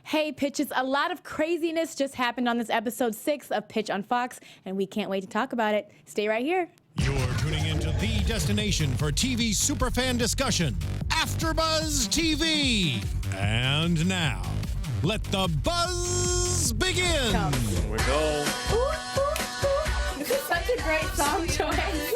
Hey, Pitches, a lot of craziness just happened on this episode 6 of Pitch on Fox, and we can't wait to talk about it. Stay right here. You're tuning into the destination for TV superfan discussion, AFTERBUZZ TV. And now, let the buzz begin. Here we go. Ooh, ooh, ooh. This is such a great song choice.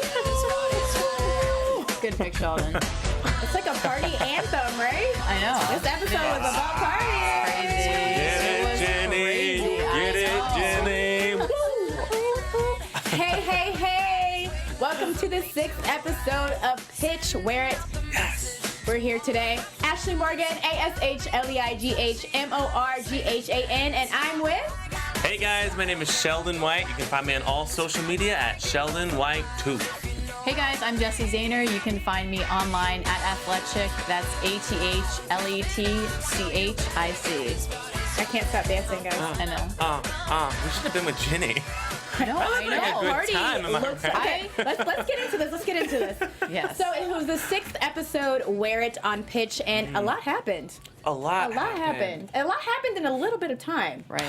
Good pick, Sheldon. It's like a party anthem, right? I know. This episode was about partying. Get it, Jenny. Get it, Jenny. Hey, hey, hey. Welcome to the 6th episode of Pitch Where It. Yes. We're here today. Ashleigh Morghan, ASHLEIGHMORGHAN, and I'm with... Hey guys, my name is Sheldon White. You can find me on all social media at Sheldon White 2. Hey guys, I'm Jessie Zahnerdiscuss. You can find me online at Athletic. That's ATHLETCHIC. I can't stop dancing, guys. I know. We should have been with Jenny. I know. Like a good time, am I looks right? okay. Let's get into this. Let's get into this. Yes. So it was the 6th episode, Wear It on Pitch, and a lot happened. A lot happened. A lot happened in a little bit of time. Right.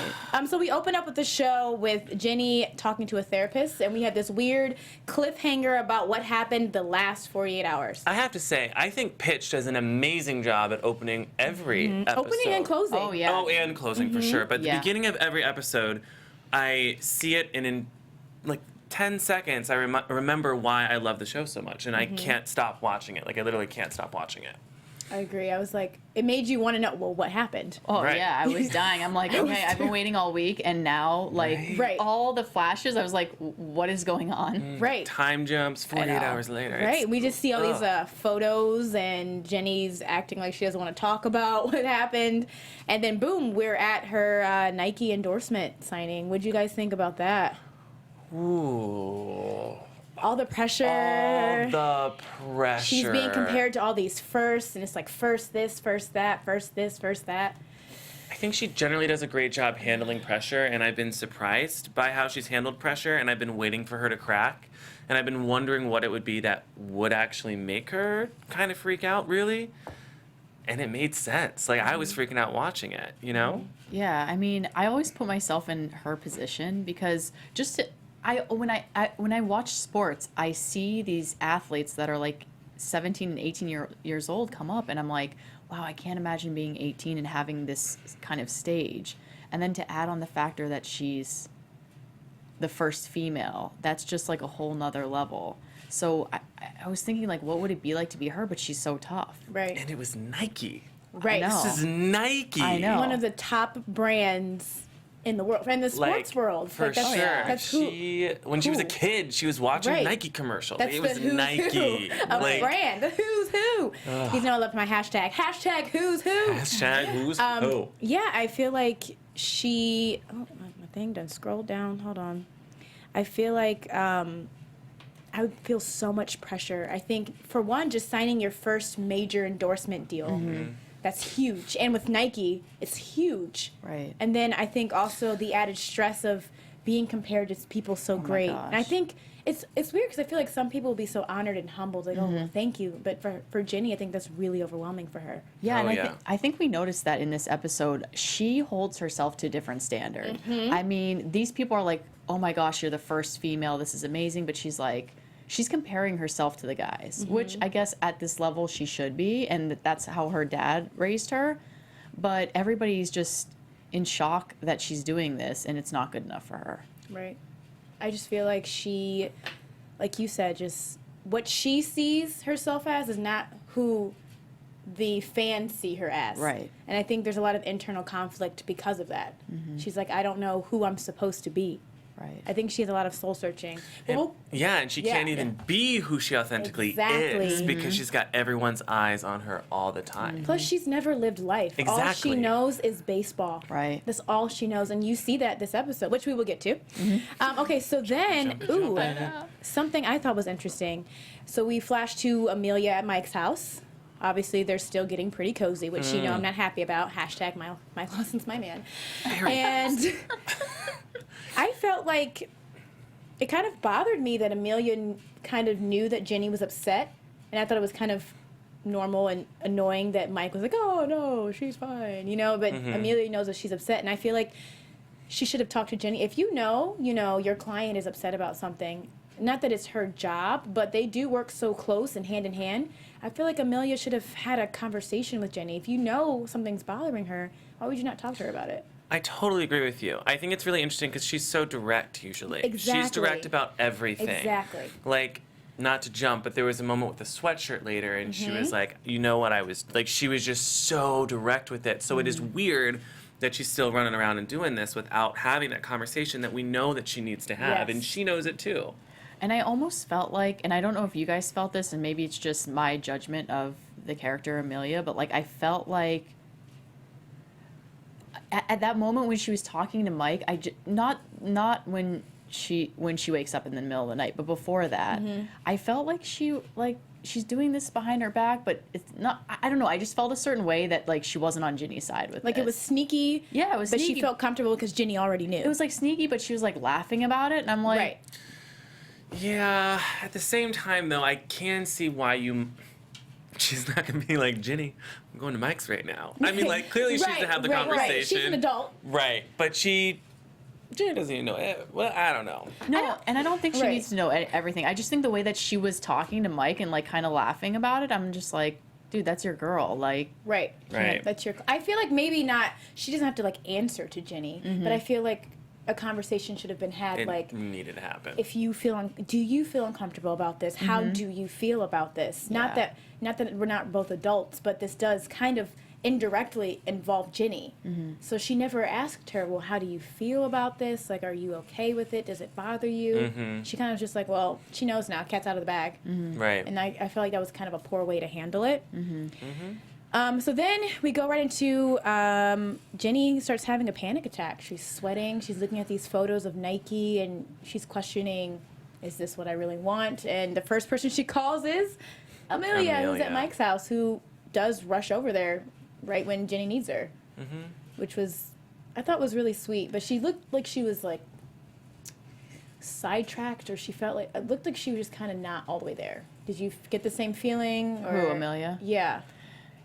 So we open up with the show with Jenny talking to a therapist, and we had this weird cliffhanger about what happened the last 48 hours. I have to say, I think Pitch does an amazing job at opening every episode. Opening and closing. Oh, yeah. Oh, and closing for sure. But at the Yeah. beginning of every episode, I see it, and in like 10 seconds, I remember why I love the show so much, and I can't stop watching it. Like, I literally can't stop watching it. I agree. I was like, it made you want to know, well, what happened? Oh, Right. yeah, I was dying. I'm like, okay, I've been waiting all week, and now, like, Right. all the flashes, I was like, what is going on? Right. Time jumps 48 know. hours later. Right. We just see all these Ugh. photos, and Jenny's acting like she doesn't want to talk about what happened. And then, boom, we're at her Nike endorsement signing. What'd you guys think about that? Ooh. All the pressure. All the pressure. She's being compared to all these firsts, and it's like first this, first that, first this, first that. I think she generally does a great job handling pressure, and I've been surprised by how she's handled pressure, and I've been waiting for her to crack, and I've been wondering what it would be that would actually make her kind of freak out, really. And it made sense. Like, I was freaking out watching it, you know? Yeah, I mean, I always put myself in her position because when I watch sports, I see these athletes that are like 17 and 18 years old come up, and I'm like, wow, I can't imagine being 18 and having this kind of stage. And then to add on the factor that she's the first female, that's just like a whole nother level. So I was thinking, like, what would it be like to be her? But she's so tough. Right. And it was Nike. Right. I know. This is Nike. I know. One of the top brands in the world, in the sports world. For like, that's, sure. That's who. When she was a who? kid, she was watching Right. Nike commercials. That's It the was who's Nike. who of brand. The who's who. You know, I love my hashtag. Hashtag who's who. Hashtag who's who. Yeah, I feel like she. Oh, my thing done scrolled down. Hold on. I feel like I would feel so much pressure. I think, for one, just signing your first major endorsement deal. That's huge. And with Nike, it's huge. Right. And then I think also the added stress of being compared to people so great. gosh. And I think it's weird because I feel like some people will be so honored and humbled, like, oh, well, thank you. But for Jenny, I think that's really overwhelming for her. Yeah, Oh, and yeah. I think we noticed that in this episode. She holds herself to a different standard. I mean, these people are like, oh my gosh, you're the first female. This is amazing. But she's like, she's comparing herself to the guys, which I guess at this level she should be. And that's how her dad raised her. But everybody's just in shock that she's doing this, and it's not good enough for her. Right. I just feel like she, like you said, just what she sees herself as is not who the fans see her as. Right. And I think there's a lot of internal conflict because of that. She's like, I don't know who I'm supposed to be. Right. I think she has a lot of soul searching. And, yeah, and she can't even be who she authentically Exactly. is because she's got everyone's eyes on her all the time. Plus, she's never lived life. All Exactly. she knows is baseball. Right. That's all she knows, and you see that this episode, which we will get to. Okay, so then, something I thought was interesting. So we flash to Amelia at Mike's house. Obviously, they're still getting pretty cozy, which you know I'm not happy about. Hashtag Mike Lawson's my man. And I felt like it kind of bothered me that Amelia kind of knew that Jenny was upset, and I thought it was kind of normal and annoying that Mike was like, oh no, she's fine, you know, but Amelia knows that she's upset, and I feel like she should have talked to Jenny. If you know, your client is upset about something, not that it's her job, but they do work so close and hand in hand. I feel like Amelia should have had a conversation with Jenny. If you know something's bothering her, why would you not talk to her about it? I totally agree with you. I think it's really interesting because she's so direct usually. Exactly. She's direct about everything. Exactly. Like, not to jump, but there was a moment with the sweatshirt later, and she was like, you know what I was, like, she was just so direct with it. So it is weird that she's still running around and doing this without having that conversation that we know that she needs to have, and she knows it too. And I almost felt like, and I don't know if you guys felt this, and maybe it's just my judgment of the character Amelia, but like I felt like at that moment when she was talking to Mike, not when she wakes up in the middle of the night, but before that, I felt like she's doing this behind her back, but it's not. I don't know. I just felt a certain way that like she wasn't on Ginny's side with Like this. it was sneaky. Yeah, it was but sneaky. she felt comfortable because Ginny already knew. It was like sneaky, but she was like laughing about it, and I'm like, right. Yeah, at the same time though, I can see why she's not gonna be like, Ginny, I'm going to Mike's right now. I mean, like, clearly she needs to have the conversation. Right. She's an adult. Right, but Ginny doesn't even know it. Well, I don't know. no, and I don't think she Right. needs to know everything. I just think the way that she was talking to Mike and like kind of laughing about it, I'm just like, dude, that's your girl. Like, Right. Right. That's your. I feel like maybe not. She doesn't have to like answer to Ginny, but I feel like a conversation should have been had. It like, needed to happen. if you feel, do you feel uncomfortable about this? How do you feel about this? Not Yeah. that we're not both adults, but this does kind of indirectly involve Ginny. So she never asked her, well, how do you feel about this? Like, are you okay with it? Does it bother you? She kind of just like, well, she knows now. Cat's out of the bag. Right. And I feel like that was kind of a poor way to handle it. So then we go right into Ginny starts having a panic attack. She's sweating. She's looking at these photos of Nike, and she's questioning, is this what I really want? And the first person she calls is Amelia, who's at Mike's house, who does rush over there right when Ginny needs her, which was, I thought was really sweet. But she looked like she was like sidetracked, or she felt like, it looked like she was just kind of not all the way there. Did you get the same feeling? Or? who, Amelia? Yeah.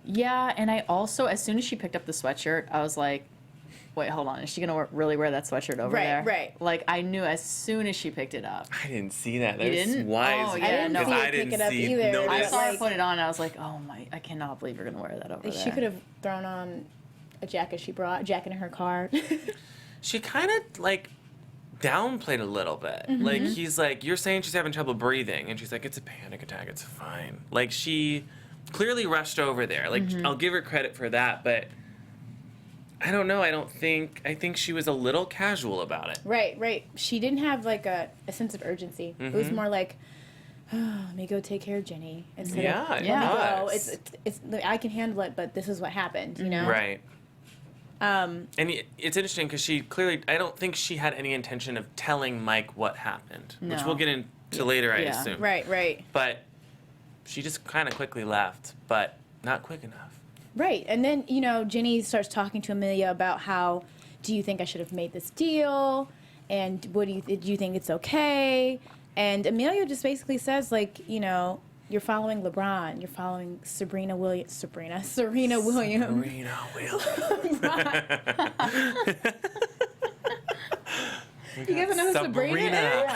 Yeah, and I also, as soon as she picked up the sweatshirt, I was like, wait, hold on. Is she going to really wear that sweatshirt over Right, there? right. Like, I knew as soon as she picked it up. I didn't see that. You That's didn't? wise. Oh, yeah, I didn't no. see her I pick didn't it up see. either. Notice. I saw her like- put it on, and I was like, oh my, I cannot believe you're going to wear that over Like, there. she could have thrown on a jacket she brought, jacket in her car. She kind of like downplayed a little bit. Like, he's like, you're saying she's having trouble breathing, and she's like, it's a panic attack, it's fine. Like, she clearly rushed over there. Like, I'll give her credit for that, but I don't know. I think she was a little casual about it. Right. She didn't have like a sense of urgency. It was more like, oh, let me go take care of Jenny. Instead Yeah, of, it let me go. was. It's I can handle it, but this is what happened, you know? Right. And it's interesting because she clearly, I don't think she had any intention of telling Mike what happened, which No. we'll get into later, I Yeah. assume. Right. But she just kind of quickly left, but not quick enough. Right. And then, Ginny starts talking to Amelia about how, do you think I should have made this deal? And do you think it's okay? And Amelia just basically says, like, you're following LeBron. You're following Serena Williams. Serena Williams. You guys know who Sabrina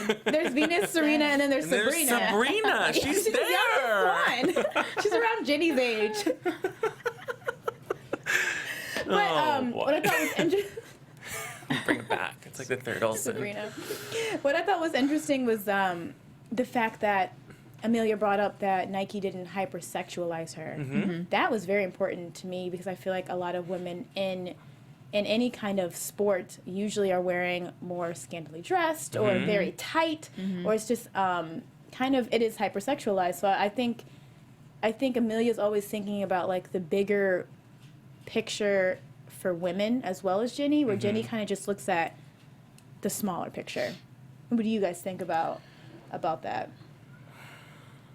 is? There's Venus, Serena, and then there's Sabrina. Sabrina. She's She's there. She's around Ginny's age. But what I thought was interesting. Bring it back. It's like the third Olsen. Sabrina. What I thought was interesting was the fact that Amelia brought up that Nike didn't hypersexualize her. That was very important to me because I feel like a lot of women in any kind of sport usually are wearing more scantily dressed or very tight, or it's just kind of, it is hypersexualized. So I think Amelia's always thinking about like the bigger picture for women as well as Ginny, where Ginny kind of just looks at the smaller picture. What do you guys think about that?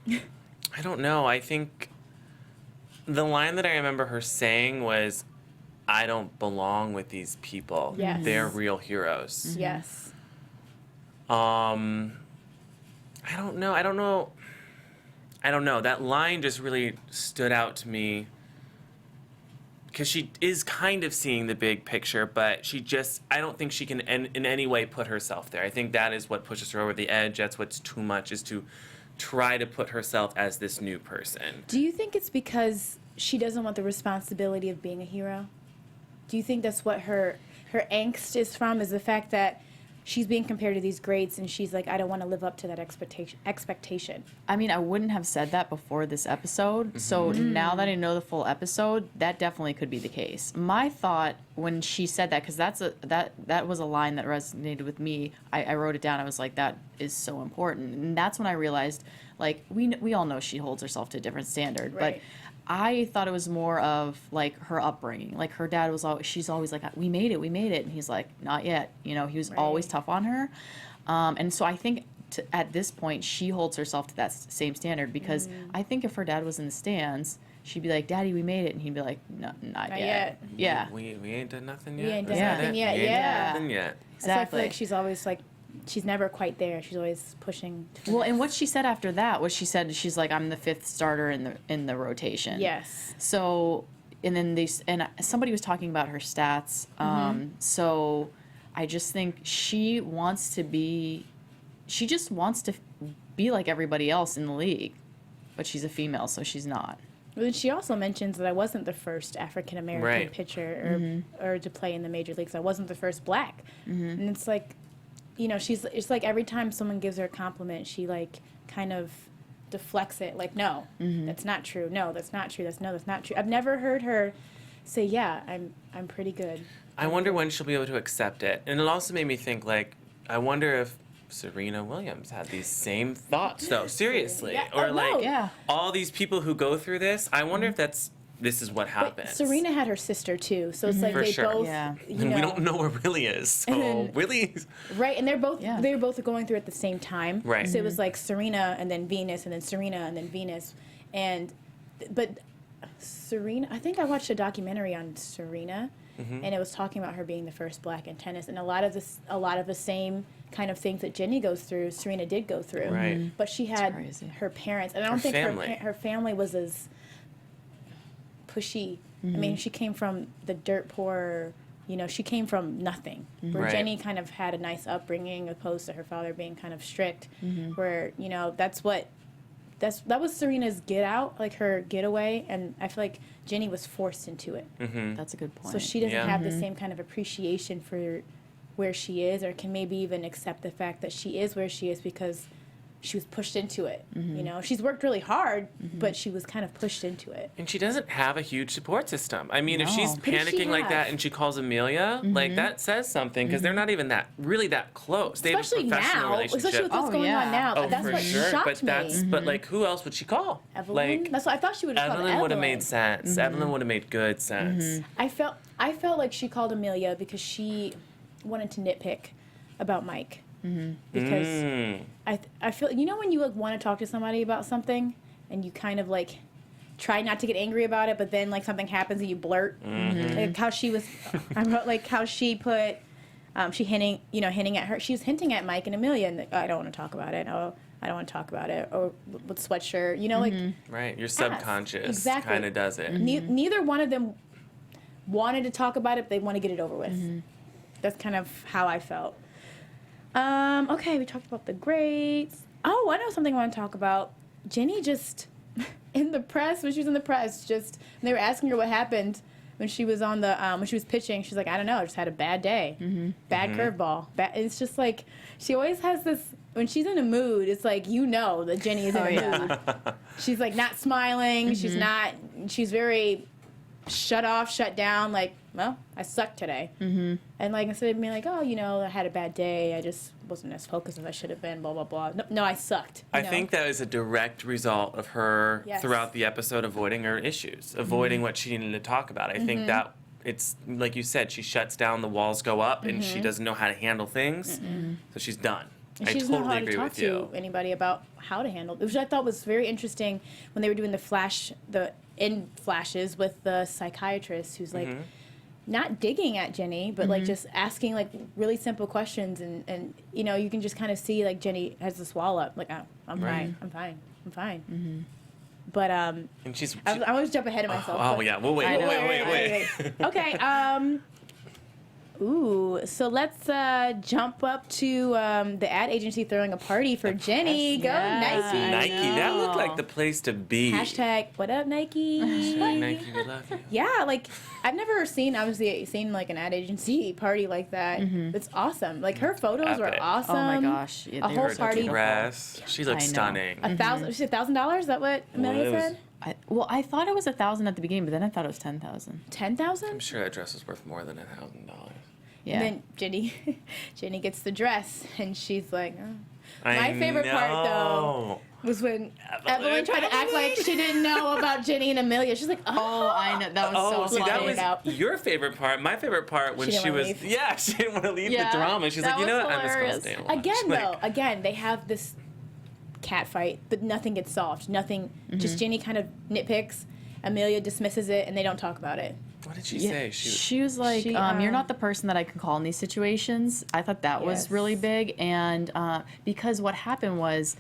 I don't know. I think the line that I remember her saying was, I don't belong with these people. Yes. They're real heroes. I don't know, that line just really stood out to me because she is kind of seeing the big picture, but I don't think she can in any way put herself there. I think that is what pushes her over the edge. That's what's too much, is to try to put herself as this new person. Do you think it's because she doesn't want the responsibility of being a hero? Do you think that's what her angst is from, is the fact that she's being compared to these greats and she's like, I don't want to live up to that expectation? I mean, I wouldn't have said that before this episode. So now that I know the full episode, that definitely could be the case. My thought when she said that, because that was a line that resonated with me. I wrote it down. I was like, that is so important. And that's when I realized, like, we all know she holds herself to a different standard. Right. But I thought it was more of, like, her upbringing. Like, her dad was always, she's always like, we made it. And he's like, not yet. You know, he was always tough on her. And so I think at this point, she holds herself to that same standard, because I think if her dad was in the stands, she'd be like, Daddy, we made it. And he'd be like, no, not yet. Yeah. We ain't done nothing yet. We ain't done Is that nothing it? yet, We ain't yeah. done nothing yet. So I feel Exactly. like she's always like, she's never quite there. She's always pushing. Well, and what she said after that was, she's like, I'm the 5th starter in the rotation. Yes. So, and then somebody was talking about her stats. So I just think she just wants to be like everybody else in the league, but she's a female, so she's not. Well, she also mentions that I wasn't the first African American Right. pitcher or to play in the major leagues. I wasn't the first black. And it's like, you know, it's like every time someone gives her a compliment, she like kind of deflects it, like, no, that's not true. No, that's not true. That's not true. I've never heard her say, yeah, I'm pretty good. I wonder when she'll be able to accept it. And it also made me think, like, I wonder if Serena Williams had these same thoughts, though. Seriously. Yeah. Or, Oh, like, no. Yeah. all these people who go through this, I wonder if this is what But happens. Serena had her sister too, so it's like For they sure. both, Yeah. you And know, we don't know where Willie is. So, then- Willie's. right? And Yeah. they were both going through it at the same time, Right. So it was like Serena and then Venus and then Serena and then Venus, but Serena. I think I watched a documentary on Serena, and it was talking about her being the first black in tennis, and a lot of the same kind of things that Jenny goes through, Serena did go through. Right. But she had crazy. her parents, and I don't Her think family. her family was as pushy. I mean, she came from the dirt poor. You know, she came from nothing. Where Right. Jenny kind of had a nice upbringing, opposed to her father being kind of strict. Where, you know, that was Serena's get out, like her getaway, and I feel like Jenny was forced into it. That's a good point. So she doesn't Yeah. have the same kind of appreciation for where she is, or can maybe even accept the fact that she is where she is because she was pushed into it. You know, she's worked really hard, but she was kind of pushed into it. And she doesn't have a huge support system. I mean, if No. she's Who does she panicking like that have? and she calls Amelia, like, that says something, because they're not even really that close. They Especially have a professional now, relationship. especially with what's Oh, going yeah. on now. Oh, That's for what sure. shocked me. But like, who else would she call? Evelyn. Like, That's what I thought she would have called Evelyn would have Evelyn. made sense. Evelyn would have made good sense. I felt like she called Amelia because she wanted to nitpick about Mike. Because Mm. I feel, you know, when you like want to talk to somebody about something and you kind of like try not to get angry about it, but then like something happens and you blurt. Like how she was, I wrote like how she put, hinting at her. She was hinting at Mike and Amelia, and I don't want to talk about it. Oh, I don't want to talk about it. Or with sweatshirt, you know, like Right, your subconscious exactly. kind of does it. neither one of them wanted to talk about it, but they want to get it over with. That's kind of how I felt. Okay, we talked about the greats. Oh, I know something I want to talk about. Jenny just, in the press, when she was in the press, just, and they were asking her what happened when she was on the, when she was pitching. She's like, I don't know, I just had a bad day. Bad curveball. It's just like, she always has this, when she's in a mood, it's like, you know that Jenny is in a mood. She's like not smiling. She's very shut off, shut down, like, well, I sucked today. And like, instead of being like, oh, you know, I had a bad day, I just wasn't as focused as I should have been, blah, blah, blah. No, I sucked. I think that is a direct result of her Yes. throughout the episode avoiding her issues, avoiding what she needed to talk about. I think that it's, like you said, she shuts down, the walls go up, and she doesn't know how to handle things, so she's done. And I she doesn't know totally how to agree talk with you. to anybody about how to handle it, which I thought was very interesting when they were doing the end flashes with the psychiatrist who's like not digging at Jenny, but like just asking like really simple questions, and you know, you can just kind of see like Jenny has this wall up, like, oh, I'm Right. fine, I'm fine. But And she's. I always jump ahead of myself. Oh, but- yeah. Well, wait. Okay. So let's jump up to the ad agency throwing a party for Jenny. Go Yes, Nike. Nike. That looked like the place to be. Hashtag what up Nike? Nike, we love you. Yeah, like I've never seen like an ad agency party like that. It's awesome. Like her photos were Epic. awesome. Oh my gosh. Yeah, A they whole were Her so party. beautiful. dress. She looks I know. stunning. $1,000. She said $1,000. Is that what Amelia it was- said? I thought it was 1,000 at the beginning, but then I thought it was 10,000. I'm 10,000. sure that dress is worth more than $1,000. Yeah. And then Jenny gets the dress, and she's like, oh. I My favorite part, though, was when Evelyn tried to act like she didn't know about Jenny and Amelia. She's like, Oh, I know. That was Oh, so see, that funny. was out. your favorort part. My favorite part when She didn't she wanna was, leave. yeah, she didn't want to leave Yeah, the drama. She's like, that you know was what? I'm just going to hilarious. stay and watch. Again, Like, though, again, they have this cat fight, but nothing gets solved. Nothing. Just Jenny kind of nitpicks. Amelia dismisses it, and they don't talk about it. What did she Yeah, say? she was like, She, you're not the person that I can call in these situations. I thought that was Yes. really big. And because what happened was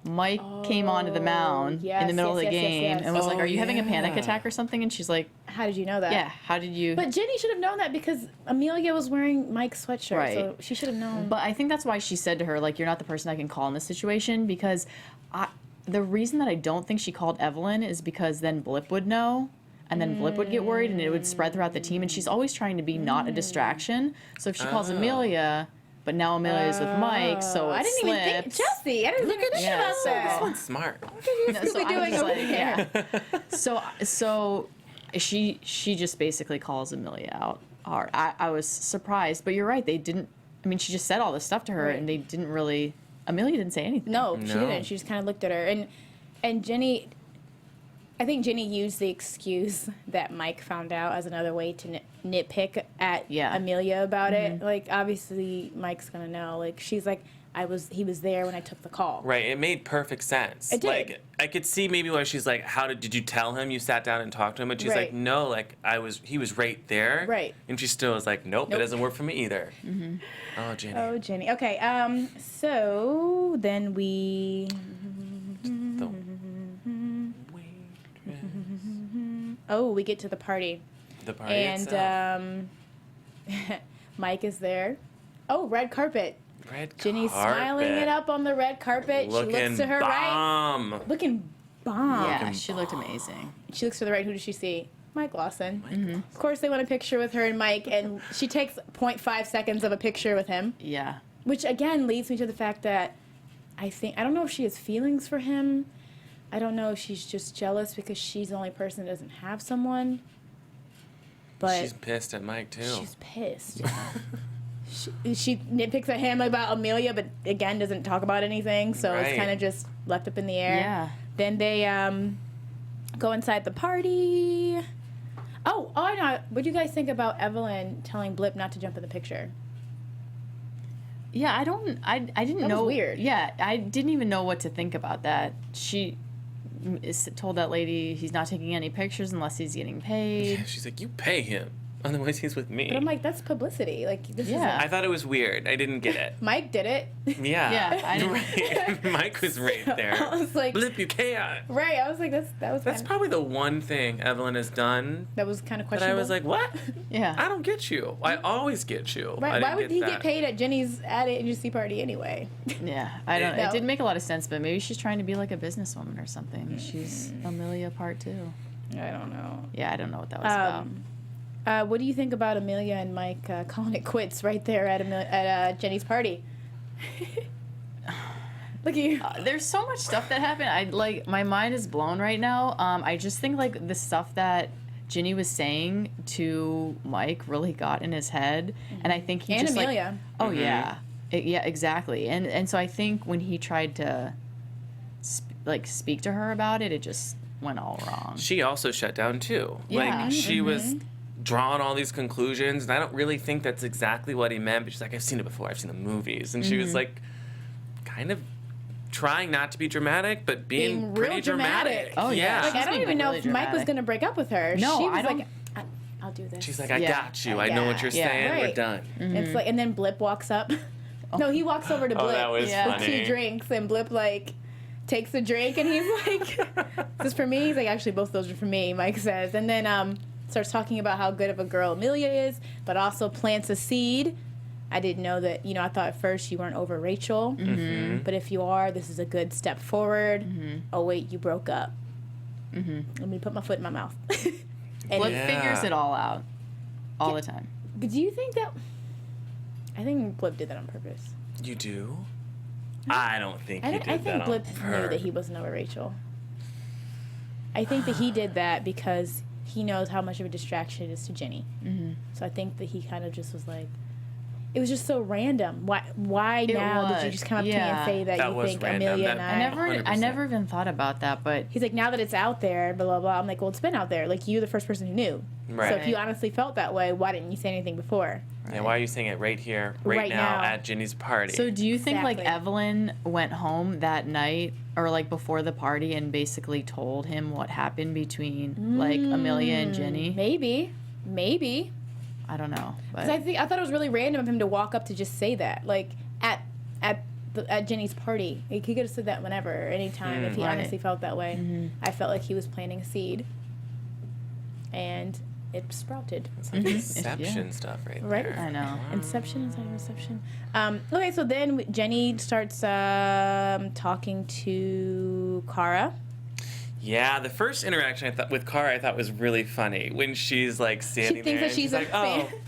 Mike came onto the mound in yes, the middle of the yes, yes, yes, game yes. and was like, Oh, are you having a panic yeah. attack or something? And she's like, How did you know that? yeah, how did you? But Jenny should have known that because Amelia was wearing Mike's sweatshirt, Right. so she should have known. But I think that's why she said to her, like, you're not the person I can call in this situation, because the reason that I don't think she called Evelyn is because then Blip would know, and then Blip would get worried, and it would spread throughout the team, and she's always trying to be not a distraction. So if she calls Amelia, but now Amelia's with Mike, so it I didn't even think, slips. Jesse, I didn't even think Yeah, about so that. This one's smart. What are we doing over here? yeah. So she just basically calls Amelia out hard. I was surprised, but you're right. They didn't. I mean, she just said all this stuff to her, Right. and they didn't really. Amelia didn't say anything. No, she No. didn't. She just kind of looked at her, and Jenny. I think Jenny used the excuse that Mike found out as another way to nitpick at Amelia about it. Like, obviously, Mike's gonna know. Like, she's like, he was there when I took the call. Right, it made perfect sense. It did. Like, I could see maybe why she's like, did you tell him you sat down and talked to him? And she's Right. like, no, like, he was right there. Right. And she still was like, nope, it Nope. doesn't work for me either. Oh, Jenny. Oh, Jenny. Okay. So then we. The waitress. Oh, we get to the party. The party And itself. Mike is there. Oh, red carpet. Red Jenny's carpet. smiling it up on the red carpet. Looking she looks to her right. bomb. Looking bomb. Yeah, she looked amazing. She looks to the right. Who does she see? Mike Lawson. Of course, they want a picture with her and Mike, and she takes 0.5 seconds of a picture with him, Yeah. which again leads me to the fact that I don't know if she has feelings for him. I don't know if she's just jealous because she's the only person that doesn't have someone. But She's pissed at Mike, too. she's pissed. She nitpicks at him about Amelia, but again doesn't talk about anything, so it's Right. kind of just left up in the air. Yeah. Then they go inside the party. Oh, I know. What do you guys think about Evelyn telling Blip not to jump in the picture? Yeah, I didn't That was know. weird. Yeah, I didn't even know what to think about that. She told that lady he's not taking any pictures unless he's getting paid. She's like, you pay him. Otherwise, he's with me. But I'm like, that's publicity. Like, this Yeah. I thought it was weird. I didn't get it. Mike did it. Yeah. Yeah, I didn't- Right. Mike was right there. I was like, Blip, you can't. right. I was like, that was That's kind probably the one thing Evelyn has done that was kind of that questionable. I was like, what? Yeah. I don't get you. I always get you. I right? didn't Why would he that. get paid at Jenny's ad agency party anyway? Yeah, I don't. No. It didn't make a lot of sense, but maybe she's trying to be like a businesswoman or something. She's Amelia part 2. I don't know. Yeah, I don't know what that was about. What do you think about Amelia and Mike calling it quits right there at Jenny's party? Look at you. There's so much stuff that happened. My mind is blown right now. I just think like the stuff that Ginny was saying to Mike really got in his head, and I think he And just Amelia. like, oh yeah, yeah, exactly. And so I think when he tried to speak to her about it, it just went all wrong. She also shut down too. Yeah. Like she was drawing all these conclusions, and I don't really think that's exactly what he meant. But she's like, I've seen it before. I've seen the movies, and she was like, kind of trying not to be dramatic, but being real pretty dramatic. Oh, yeah. Like, I She's don't being, even know really if Mike was dramatic. going to break up with her. No, she was I don't- like, I'll do this. She's like, I Yeah. got you. I know what you're Yeah. saying. We're Right. done. It's like, and then Blip walks up. No, he walks over to Blip Oh, that was Yeah. with 2 funny. drinks, and Blip like takes a drink, and he's like, "Is this for me?" He's like, "Actually, both of those are for me," Mike says. And then starts talking about how good of a girl Amelia is, but also plants a seed. I didn't know that, I thought at first you weren't over Rachel. Mm-hmm. But if you are, this is a good step forward. Oh, wait, you broke up. Let me put my foot in my mouth. And Flip figures it all out. All the time. But do you think that... I think Blip did that on purpose. You do? I don't think he did I think that Blip on knew that he wasn't over Rachel. I think that he did that because he knows how much of a distraction it is to Jenny. So I think that he kind of just was like... It was just so random. Why now did you just come up to me and say that you think random. Amelia and I never even thought about that, but He's like, now that it's out there, blah, blah, blah. I'm like, well, it's been out there. Like, you're the first person who knew. Right. So if you honestly felt that way, why didn't you say anything before? And why are you saying it right here, right now, at Ginny's party? So do you think like Exactly. Evelyn went home that night or like before the party and basically told him what happened between like Amelia and Jenny? Maybe. I don't know. But 'Cause I thought it was really random of him to walk up to just say that. Like, at Jenny's party. Like, he could have said that whenever, anytime, if he Right. honestly felt that way. I felt like he was planting a seed. And it sprouted. It's like Inception stuff right Right. there. I know. Inception inside of Inception. Okay, so then Jenny starts talking to Cara. Yeah, the first interaction I thought with Cara I thought was really funny when she's like standing thinks there that and she's she's a like, fan. oh,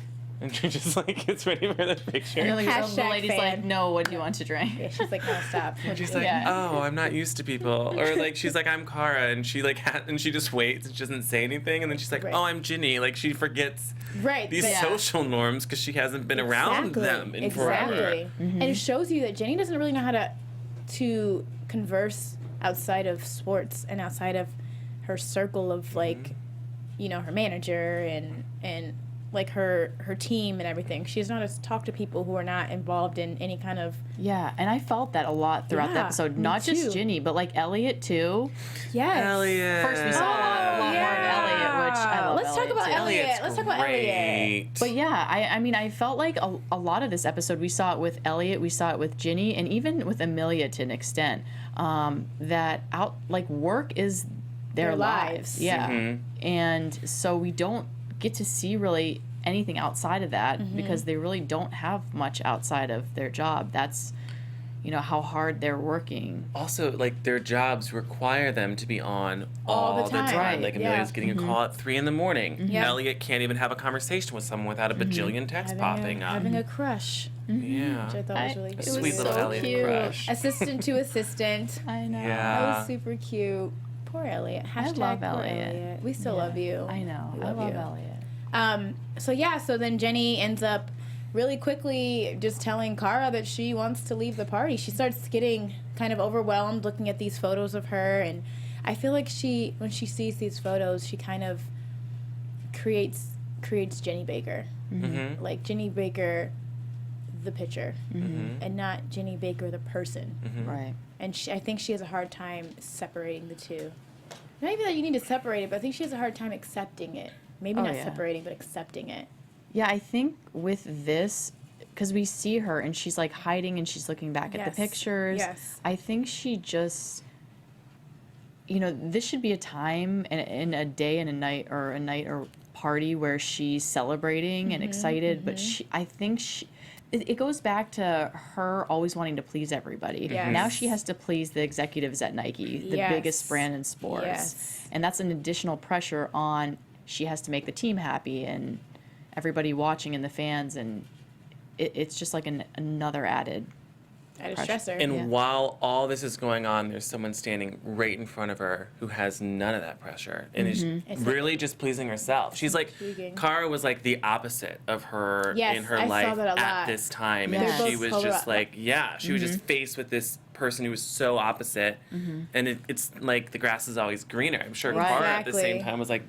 and she just like gets ready for the picture. And then, like, the Hashtag lady's fan. like, no, what do you want to drink? Yeah, she's like, no, stop. And she's like, Yeah. oh, I'm not used to people, or like she's like, I'm Cara, and she like and she just waits and she doesn't say anything, and then she's like, Right. oh, I'm Ginny, like she forgets Right. these but- social norms because she hasn't been around them in forever. And it shows you that Jenny doesn't really know how to converse outside of sports and outside of her circle of like, her manager and like her team and everything. She doesn't know how to talk to people who are not involved in any kind of... Yeah, and I felt that a lot throughout the Yeah, episode. me Not too. just Ginny, but like Elliot too. Yes. Elliot. First we saw a lot more of Elliot, which I love. Let's talk Elliot about too. Elliot. Elliot's Let's talk about Elliot. great. But yeah, I mean, I felt like a lot of this episode, we saw it with Elliot, we saw it with Ginny, and even with Amelia to an extent, that work is their lives. Yeah. And so we don't get to see really anything outside of that because they really don't have much outside of their job. That's, how hard they're working. Also, like, their jobs require them to be on all the time. Right, Like, yeah. Amelia's getting a call at 3 a.m. Yeah. Elliot can't even have a conversation with someone without a bajillion texts popping up. Having a crush, Yeah. which I thought was really A cute. sweet little so Elliot cute. crush. Assistant to assistant. I know. That Yeah. was super cute. Poor Elliot. Hashtag love poor Elliot. We still love you. I know. We I love you. Elliot. So then Jenny ends up really quickly just telling Cara that she wants to leave the party. She starts getting kind of overwhelmed looking at these photos of her, and I feel like when she sees these photos, she kind of creates Jenny Baker. Mm-hmm. Like Jenny Baker the picture and not Jenny Baker the person. Right. And I think she has a hard time separating the two. Not even that you need to separate it, but I think she has a hard time accepting it. Maybe Oh, not yeah. separating, but accepting it. Yeah, I think with this, because we see her and she's like hiding and she's looking back at the Yes. pictures. Yes. I think she just, this should be a time and a day and a night or party where she's celebrating and excited. But I think it goes back to her always wanting to please everybody. Yes. Now she has to please the executives at Nike, the Yes. biggest brand in sports. Yes. And that's an additional pressure on, she has to make the team happy and everybody watching and the fans, and it's just like another added At a pressure. stressor. And Yeah. while all this is going on, there's someone standing right in front of her who has none of that pressure and is It's really just pleasing herself. She's like, intriguing. Cara was like the opposite of her Yes, in her I saw life that a at lot. this time. Yeah. And They're she both was just polar- like, she was just faced with this person who was so opposite. And it's like the grass is always greener. I'm sure Right. Cara at the same Exactly. time was like,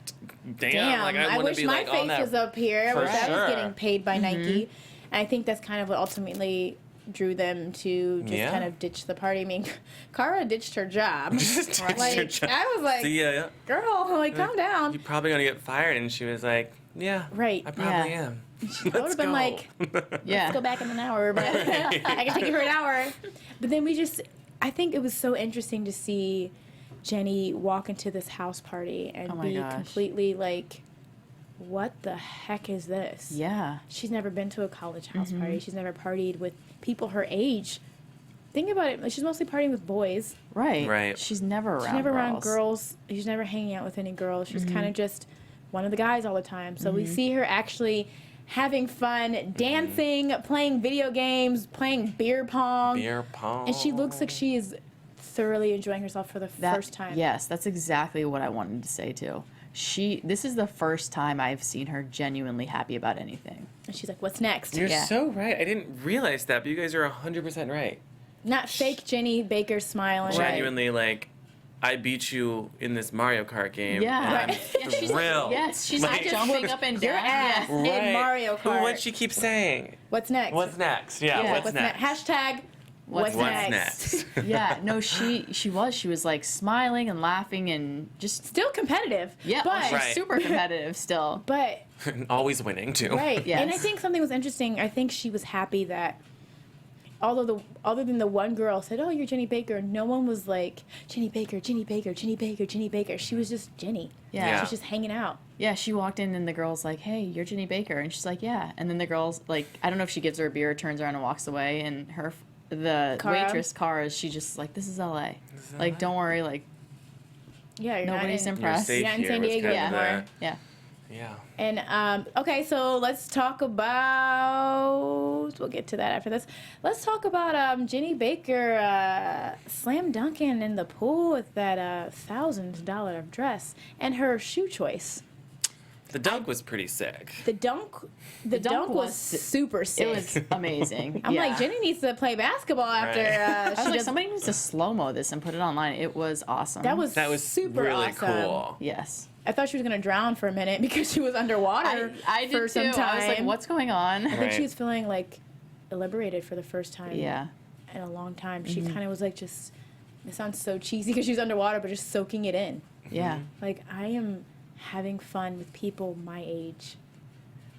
damn, Damn, like I I want to wish be my like on face that. was up here. I For wish I was sure. getting paid by Nike. And I think that's kind of what ultimately drew them to just Yeah. kind of ditch the party. I mean, Cara ditched her job. Just ditched like, her job. I was like, See ya. girl, like, calm down. You're probably going to get fired. And she was like, yeah, Right. I probably Yeah. am. I would have been like, Yeah. go back in an hour, but I can take you for an hour. But then I think it was so interesting to see Jenny walk into this house party and Oh my be gosh. completely like, what the heck is this? Yeah. She's never been to a college house party. She's never partied with people her age. Think about it. Like, she's mostly partying with boys. Right. Right. She's never around She's never girls. around girls. She's never hanging out with any girls. She's kind of just one of the guys all the time. So we see her actually having fun, dancing, playing video games, playing beer pong. Beer pong. And she looks like she is thoroughly enjoying herself for the That- first time. Yes, that's exactly what I wanted to say too. This is the first time I've seen her genuinely happy about anything. And she's like, what's next? You're Yeah. so right. I didn't realize that, but you guys are 100% right. Not fake Jenny Baker smiling. Genuinely, like, I beat you in this Mario Kart game. Yeah. And Right. I'm she's- thrilled. Yes, she's Like, jumping up and Your down. ass Yeah. in Mario Kart. What'd she keep saying? What's next? What's next? Yeah, Yeah. what's, What's next? Hashtag what's What's next? next? Yeah, no, she was like smiling and laughing and just Still competitive. yeah, But, she's Right. super competitive still. but Always winning, too. right. Yes. And I think something was interesting. I think she was happy that other than the one girl said, "Oh, you're Jenny Baker," no one was like, "Jenny Baker, Jenny Baker, Jenny Baker, Jenny Baker." She was just Jenny. Yeah. Yeah. She was just hanging out. Yeah, she walked in and the girl's like, "Hey, you're Jenny Baker," and she's like, "Yeah." And then the girl's like, I don't know if she gives her a beer, turns around and walks away, and the Cara. waitress Cara, she just like, "This is LA. Like, don't worry, like Yeah, you're nobody's not in, You're impressed." safe You're not in here San was Diego kind of anymore. Yeah. Yeah. And okay, so let's talk about. We'll get to that after this. Let's talk about Jenny Baker slam dunking in the pool with that $1,000 dress and her shoe choice. The dunk was pretty sick. The dunk was super sick. It was amazing. I'm Yeah. like, Jenny needs to play basketball after Right. I was she like, does. somebody needs to slow-mo this and put it online. It was awesome. That was super really awesome. cool. yes. I thought she was gonna drown for a minute because she was underwater I did for too. some time. I was like, what's going on? I think Right. she was feeling like liberated for the first time. Yeah. In a long time. She kind of was like just. It sounds so cheesy because she was underwater, but just soaking it in. Yeah. Like I am having fun with people my age.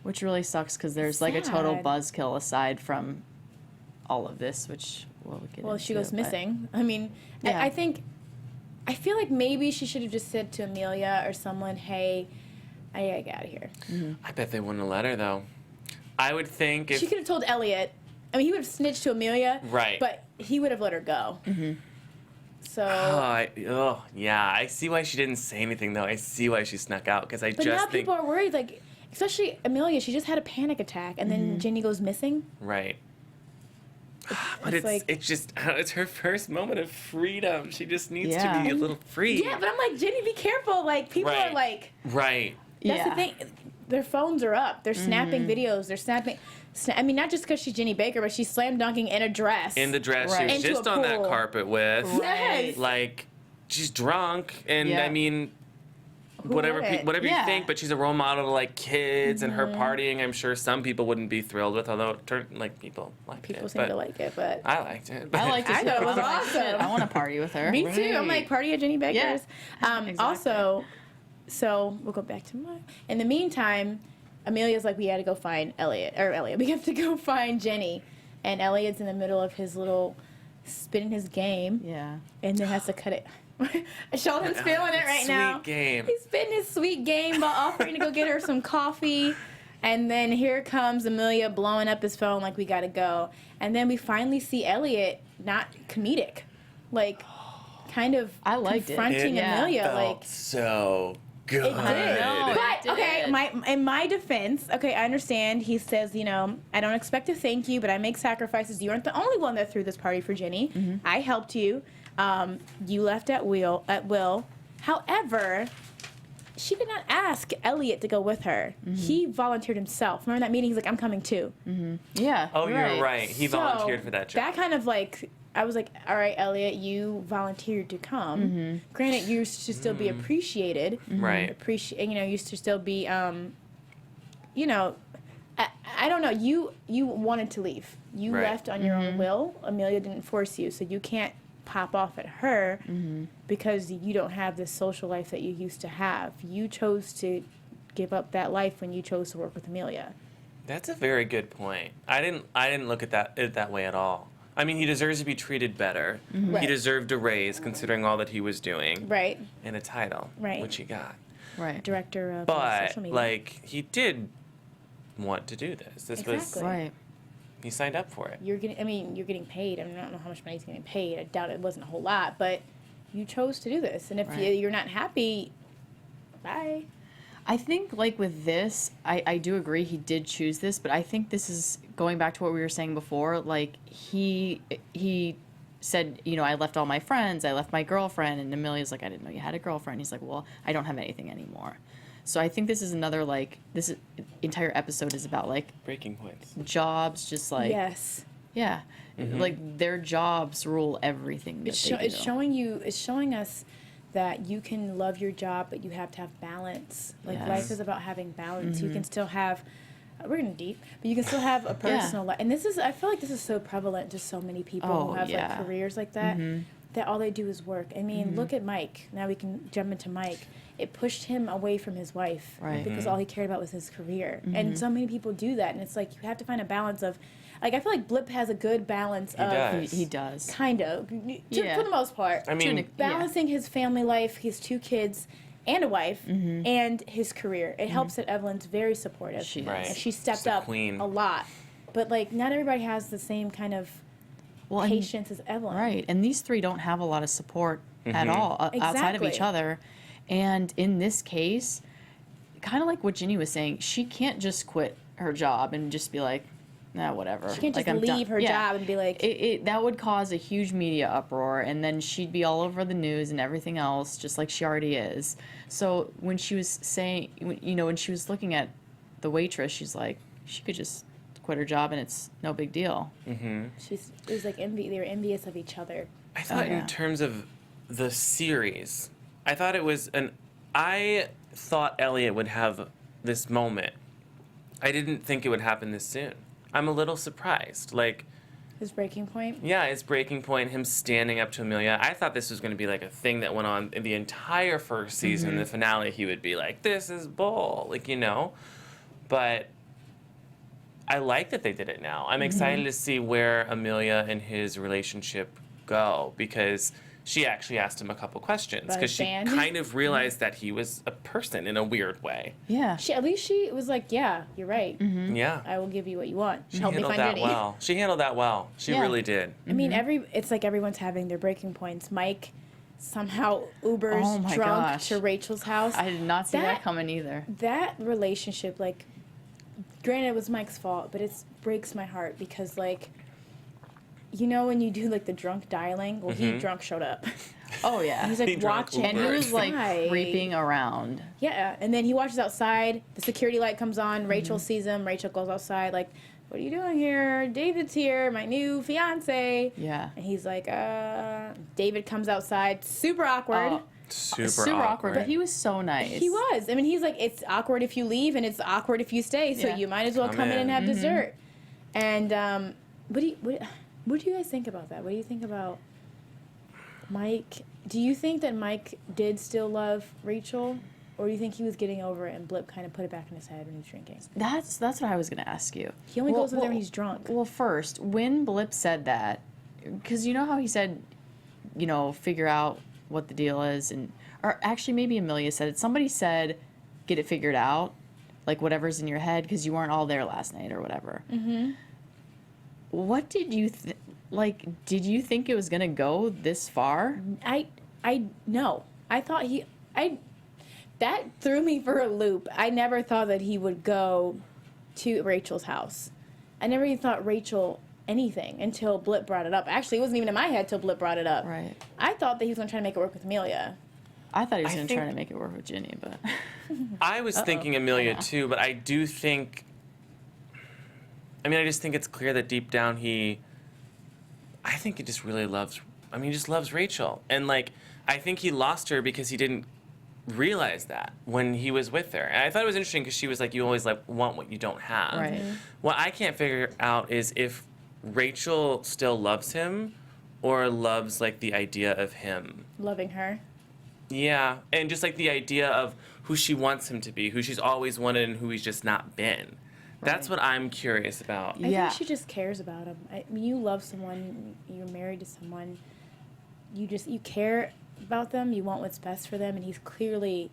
Which really sucks because there's like a total Sad. buzzkill aside from all of this, which we'll get Well, into. she goes but- missing. I mean, Yeah. I feel like maybe she should have just said to Amelia or someone, "Hey, I gotta get out of here." I bet they wouldn't have let her, though. I would think if... She could have told Elliot. I mean, he would have snitched to Amelia, Right. But he would have let her go. So, yeah. I see why she didn't say anything, though. I see why she snuck out, because I but just now think... people are worried. Like, especially Amelia, she just had a panic attack, and then Jenny goes missing. Right. But It's like- it's just, it's her first moment of freedom. She just needs Yeah. to be a little free. Yeah, but I'm like, Jenny, be careful. Like, people Right. are like, Right. that's Yeah. the thing. Their phones are up. They're snapping videos. They're snapping. I mean, not just because she's Jenny Baker, but she's slam dunking in a dress. In the dress Right. she was Into just a on that pool. carpet with. Yes. Like, she's drunk, and Yeah. I mean... Who Whatever, wouldn't? whatever Yeah. you think, but she's a role model to like kids, and her partying. I'm sure some people wouldn't be thrilled with, although it turned like people liked People it. seem but to like it, but I liked it. I liked it. I thought it was I'm like, awesome. shit, I want to party with her. me too. I'm Right. like, party at Jenny Baker's. Exactly. Also, so we'll go back to my. In the meantime, Amelia's like, we had to go find Elliot. We have to go find Jenny, and Elliot's in the middle of his little spinning his game, Yeah. and then has to cut it. Sheldon's feeling it right Sweet now. game. He's spinning his sweet game while offering to go get her some coffee. And then here comes Amelia blowing up his phone like we gotta go. And then we finally see Elliot not comedic. Like kind of I liked it. confronting Yeah. Amelia. Felt like so good. it did. know. But It okay, did. in my defense, okay, I understand. He says, you know, I don't expect to thank you, but I make sacrifices. You aren't the only one that threw this party for Jenny. I helped you. You left at will. However, she did not ask Elliot to go with her. He volunteered himself. Remember that meeting? He's like, I'm coming too. Yeah. Oh, you're right. He So, volunteered for that job. That kind of like, I was like, all right, Elliot, you volunteered to come. Granted, you should still be appreciated. Right. You should still be, you know, I don't know. You wanted to leave. You Right. left on your own will. Amelia didn't force you, so you can't pop off at her because you don't have the social life that you used to have. You chose to give up that life when you chose to work with Amelia. That's a very good point. I didn't look at it that way at all. I mean, he deserves to be treated better. Right. He deserved a raise considering all that he was doing. Right. And a title, Right. which he got. Right. Director of But, social media. like, he did want to do this. This Exactly. was, Right. he signed up for it. You're getting paid. I mean, I don't know how much money he's getting paid. I doubt it wasn't a whole lot, but you chose to do this. And if Right. you're not happy, bye. I think, like, with this, I do agree he did choose this, but I think this is going back to what we were saying before. Like, he said, you know, I left all my friends, I left my girlfriend, and Amelia's like, I didn't know you had a girlfriend. He's like, well, I don't have anything anymore. So I think this is another, like, entire episode is about, like, Breaking points. jobs, just like, Yes. yeah, like, their jobs rule everything that they do. It's showing us that you can love your job, but you have to have balance. Like, Yes. life is about having balance. You can still have, we're getting deep, but you can still have a personal life. And I feel like this is so prevalent to so many people Oh, who have yeah. like careers like that, that all they do is work. I mean, look at Mike. Now we can jump into Mike. It pushed him away from his wife Right. because all he cared about was his career. And so many people do that. And it's like, you have to find a balance of, like, I feel like Blip has a good balance of, does. He does. kind of, Yeah. for the most part. I mean, Balancing his family life, his 2 kids, and a wife, and his career. It helps that Evelyn's very supportive. She is. Right. And she stepped She's a up queen. a lot. But, like, not everybody has the same kind of Well, and- patience as Evelyn. Right, and these three don't have a lot of support at all outside of each Exactly. other. And in this case, kind of like what Ginny was saying, she can't just quit her job and just be like, nah, whatever. She can't like, just I'm done. leave her job and be like, That would cause a huge media uproar, and then she'd be all over the news and everything else, just like she already is. So when she was saying, when she was looking at the waitress, she's like, she could just quit her job and it's no big deal. it was like they were envious of each other. I thought yeah. in terms of the series, I thought it was I thought Elliot would have this moment. I didn't think it would happen this soon. I'm a little surprised. Like, His breaking point. yeah, his breaking point, him standing up to Amelia. I thought this was going to be like a thing that went on in the entire first season. The finale, he would be like, this is bull. Like, But I like that they did it now. I'm excited to see where Amelia and his relationship go, because she actually asked him a couple questions, About because his she band? kind of realized that he was a person in a weird way. Yeah. At least she was like, yeah, you're right. Yeah. I will give you what you want. She Help me handled find that Jenny. well. She handled that well. She Yeah. really did. I mean, it's like everyone's having their breaking points. Mike somehow Ubers Oh my drunk gosh. to Rachel's house. I did not see that That- coming either. That relationship, like, granted it was Mike's fault, but it breaks my heart because, like, when you do like the drunk dialing, well, he drunk showed up. Oh, yeah. He's like He drunk watching, and he was like outside. creeping around. Yeah, and then he watches outside. The security light comes on. Rachel sees him. Rachel goes outside, like, "What are you doing here? David's here, my new fiance." Yeah. And he's like, David comes outside, super awkward. Oh, Super, awkward, but he was so nice. He was. I mean, he's like, it's awkward if you leave, and it's awkward if you stay. So Yeah. you might as well Come come in and in. have dessert. And what do you guys think about that? What do you think about Mike? Do you think that Mike did still love Rachel, or do you think he was getting over it and Blip kind of put it back in his head when he was drinking? That's what I was going to ask you. He only goes over there when he's drunk. Well, first, when Blip said that, because you know how he said, figure out what the deal is, or actually maybe Amelia said it. Somebody said, get it figured out, like whatever's in your head, because you weren't all there last night or whatever. Mm-hmm. What did you did you think it was going to go this far? I no. I thought that threw me for a loop. I never thought that he would go to Rachel's house. I never even thought Rachel anything until Blip brought it up. Actually, it wasn't even in my head till Blip brought it up. Right. I thought that he was going to try to make it work with Amelia. I thought he was I going to try think- to make it work with Ginny, but I was thinking Amelia too, but I do think. I just think it's clear that deep down I think he just really loves. He just loves Rachel, and I think he lost her because he didn't realize that when he was with her. And I thought it was interesting because she was like, "You always want what you don't have." Right. What I can't figure out is if Rachel still loves him, or loves the idea of him. Loving her. Yeah, and just the idea of who she wants him to be, who she's always wanted, and who he's just not been. That's what I'm curious about. I Yeah. think she just cares about him. I mean, you love someone, you're married to someone, you care about them, you want what's best for them, and he's clearly,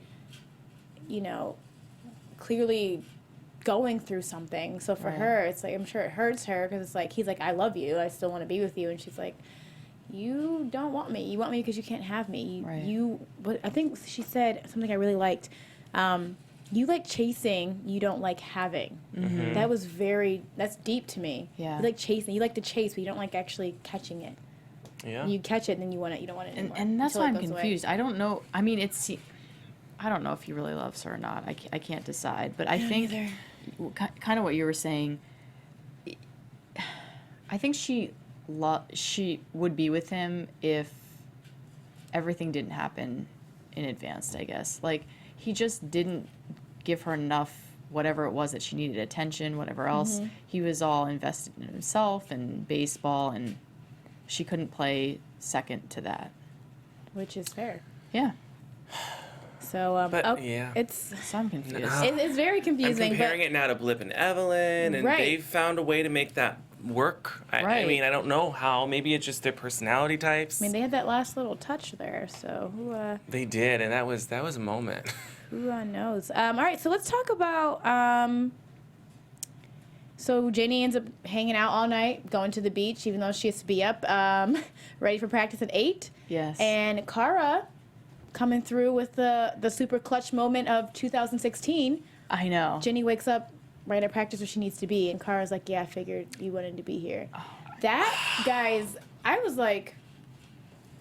clearly going through something. So for her, it's like, I'm sure it hurts her because it's like, he's like, I love you, I still want to be with you, and she's like, you don't want me. You want me because you can't have me. Right. But I think she said something I really liked. You like chasing, you don't like having. Mm-hmm. That was that's deep to me. Yeah. You like chasing, you like to chase, but you don't like actually catching it. Yeah. You catch it, and then you don't want it anymore. And that's until why it I'm goes away. confused. I don't know. I mean, I don't know if he really loves her or not. I can't decide. But I think kind of what you were saying. I think she would be with him if everything didn't happen in advance, I guess. Like, he just didn't give her enough, whatever it was that she needed, attention, whatever else. Mm-hmm. He was all invested in himself and baseball, and she couldn't play second to that. Which is fair. Yeah. So, it's So I'm confused. it's very I'm confusing. comparing but it now to Blip and Evelyn, and Right. they've found a way to make that work. I Right. mean, I don't know how. Maybe it's just their personality types. I mean, they had that last little touch there. So They did, and that was a moment. who knows? All right, so let's talk about. So Jenny ends up hanging out all night, going to the beach, even though she has to be up, ready for practice at 8. Yes. And Cara coming through with the super clutch moment of 2016. I know. Jenny wakes up right at practice where she needs to be, and Cara's like, "Yeah, I figured you wanted to be here." That, guys, I was like,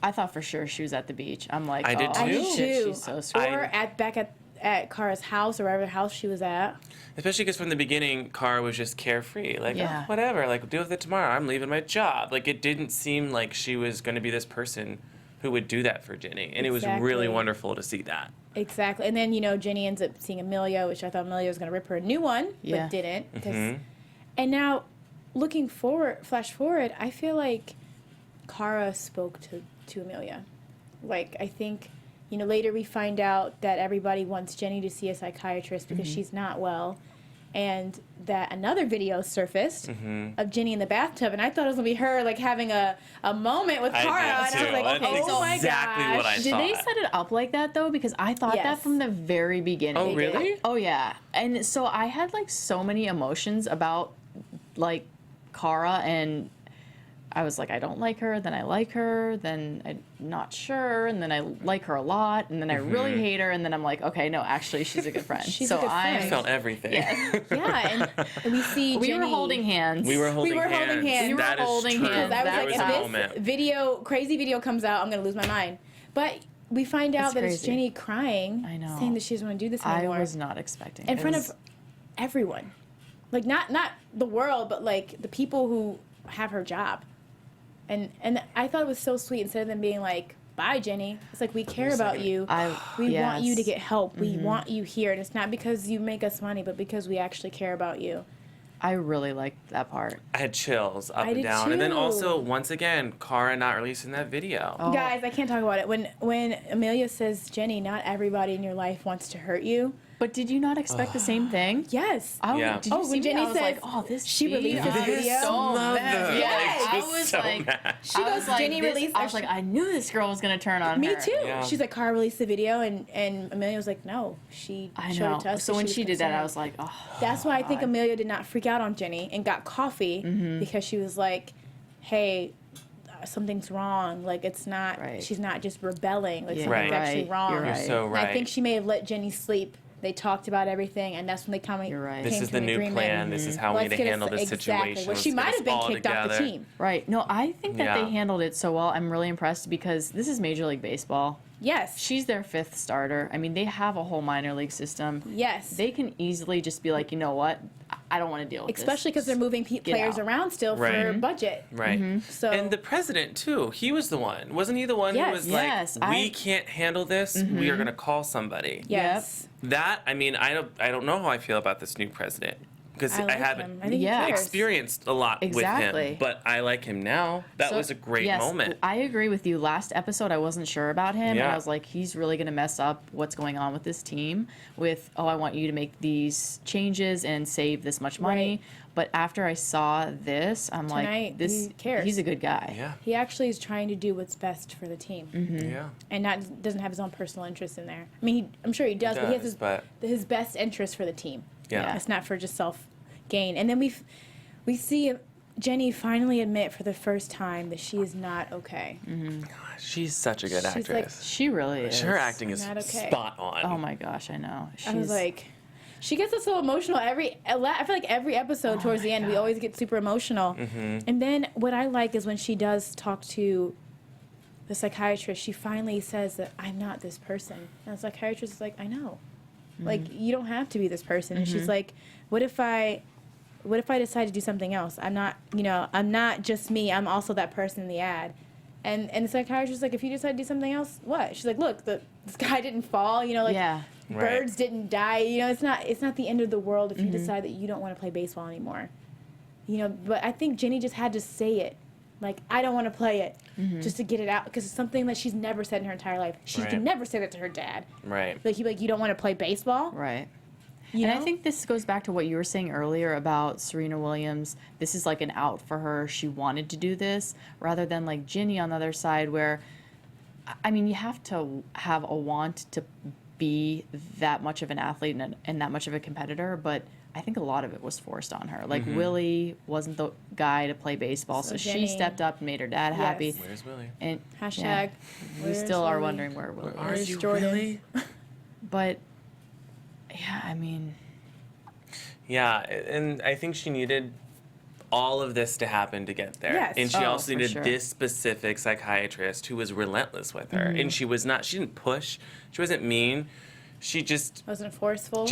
I thought for sure she was at the beach. I'm like, I did oh, too. shit, she's so sweet. or back at Cara's house or wherever house she was at. Especially because from the beginning, Cara was just carefree. Like, Yeah. oh, whatever, like, deal with it tomorrow. I'm leaving my job. Like, it didn't seem like she was going to be this person who would do that for Jenny. And it was really Exactly. wonderful to see that. Exactly. And then, Jenny ends up seeing Amelia, which I thought Amelia was going to rip her a new one, Yeah. but didn't. Mm-hmm. And now, flash forward, I feel like Cara spoke to Amelia. Like, I think, later we find out that everybody wants Jenny to see a psychiatrist because she's not well. And that another video surfaced of Jenny in the bathtub, and I thought it was going to be her, like, having a moment with I Cara. did, And I was too. like, That's oh my exactly gosh. what I Did they thought. set it up like that, though? Because I thought Yes. that from the very beginning. Oh, really? Oh, yeah. And so I had, like, so many emotions about, like, Cara, and I was like, I don't like her, then I like her, then I'm not sure, and then I like her a lot, and then I really hate her, and then I'm like, okay, no, actually, she's a good friend. She's a good I friend. felt everything. Yeah. Yeah, and we see We Jenny. were holding hands. We were holding were hands. holding hands. We were That is holding true. hands. I was That like, was if a this moment. crazy video comes out, I'm going to lose my mind. But we find out It's that it's crazy. Jenny crying, I know. saying that she doesn't want to do this I anymore. was not expecting in it. front It was- of everyone. Like, not the world, but, like, the people who have her job. And I thought it was so sweet. Instead of them being like, bye, Jenny. It's like, we care about you. We want you to get help. We want you here. And it's not because you make us money, but because we actually care about you. I really liked that part. I had chills up I and did down. And then too. also, once again, Cara not releasing that video. Oh. Guys, I can't talk about it. When Amelia says, Jenny, not everybody in your life wants to hurt you. But did you not expect the same thing? Yes. Yeah. Did you Oh, see when me? Jenny I was says like, oh, this she tea, released this I was video. so Love mad. that. Yes. Like, I just was so like, mad. She I goes, was like, Jenny this- released. I was like, I knew this girl was gonna turn on her. me too. Yeah. She's like, Cara released the video, and Amelia was like, no, she I showed know. it to us. So when was she did that, I concerned. was like, oh. That's why I think Amelia did not freak out on Jenny and got coffee because she was like, hey, something's wrong. Like, it's not, Right. she's not just rebelling. Like, Yeah, something's Right. actually wrong. You're You're right. so And right. I think she may have let Jenny sleep. They talked about everything, and that's when they You're right. This came is to the an new agreement. plan. This is how we Let's need to get handle us- this exactly. situation. Well, she Let's might get have us been all kicked off the together. team. Right. No, I think that Yeah. they handled it so well. I'm really impressed because this is Major League Baseball. Yes. She's their 5th starter. I mean, they have a whole minor league system. Yes. They can easily just be like, you know what? I don't want to deal with this. Especially because they're moving players out. around still for Right. budget. Right. So And the president, too. He was the one. Wasn't he the one Yes. who was Yes, like, we I- can't handle this. We are going to call somebody. yes. That, I mean, I don't know how I feel about this new president. because I I like haven't him. I think Yeah. he cares. experienced a lot with Exactly. him, but I like him now. That So, was a great yes, moment. I agree with you. Last episode, I wasn't sure about him, and Yeah. I was like, he's really going to mess up what's going on with this team. With I want you to make these changes and save this much money. Right. But after I saw this, I'm Tonight, like, this he cares. he's a good guy. Yeah. He actually is trying to do what's best for the team, Yeah. and doesn't have his own personal interest in there. I mean, I'm sure he does, but he has his best interest for the team. Yeah. It's not for just self gain. And then we see Jenny finally admit for the first time that she is not okay. She's such a good She's like- actress. She really is. Her acting is Not okay. spot on. Oh my gosh, I know. I was like, she gets us so emotional I feel like every episode towards the end we always get super emotional. And then what I like is when she does talk to the psychiatrist, she finally says that I'm not this person. And the psychiatrist is like, I know. Like, you don't have to be this person. And she's like, what if I decide to do something else? I'm not just me. I'm also that person in the ad. And the psychiatrist is like, if you decide to do something else, what? She's like, look, this guy didn't fall. Yeah. Birds didn't die. It's not the end of the world if you decide that you don't want to play baseball anymore. But I think Jenny just had to say it. Like, I don't want to play it, just to get it out, because it's something that she's never said in her entire life. She Right. can never say that to her dad. Right. Like, he'd be like, you don't want to play baseball? Right. You And know? I think this goes back to what you were saying earlier about Serena Williams. This is like an out for her. She wanted to do this, rather than like Ginny on the other side, where, I mean, you have to have a want to be that much of an athlete and that much of a competitor, but I think a lot of it was forced on her. Like, Willie wasn't the guy to play baseball, so Jenny- she stepped up and made her dad happy. Where's Willie? And Hashtag, we where's still are Willie? wondering where Willie Are is. you Jordan? really? But yeah, I mean, Yeah, and I think she needed all of this to happen to get there. Yes. And she Oh, also for needed sure. this specific psychiatrist who was relentless with her. And she didn't push, she wasn't mean. She just Wasn't forceful.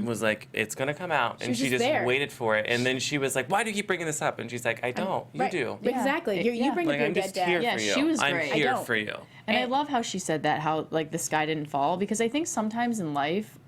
was like, it's gonna come out. And was she just just there. waited for it. And then she was like, why do you keep bringing this up? And she's like, I don't. You Right. do. Yeah. Exactly. You Yeah. bring Like, up your I'm dead just dad. here Yeah, for you. she was I'm great. I here don't. for you. and I love how she said that, how like the sky didn't fall, because I think sometimes in life,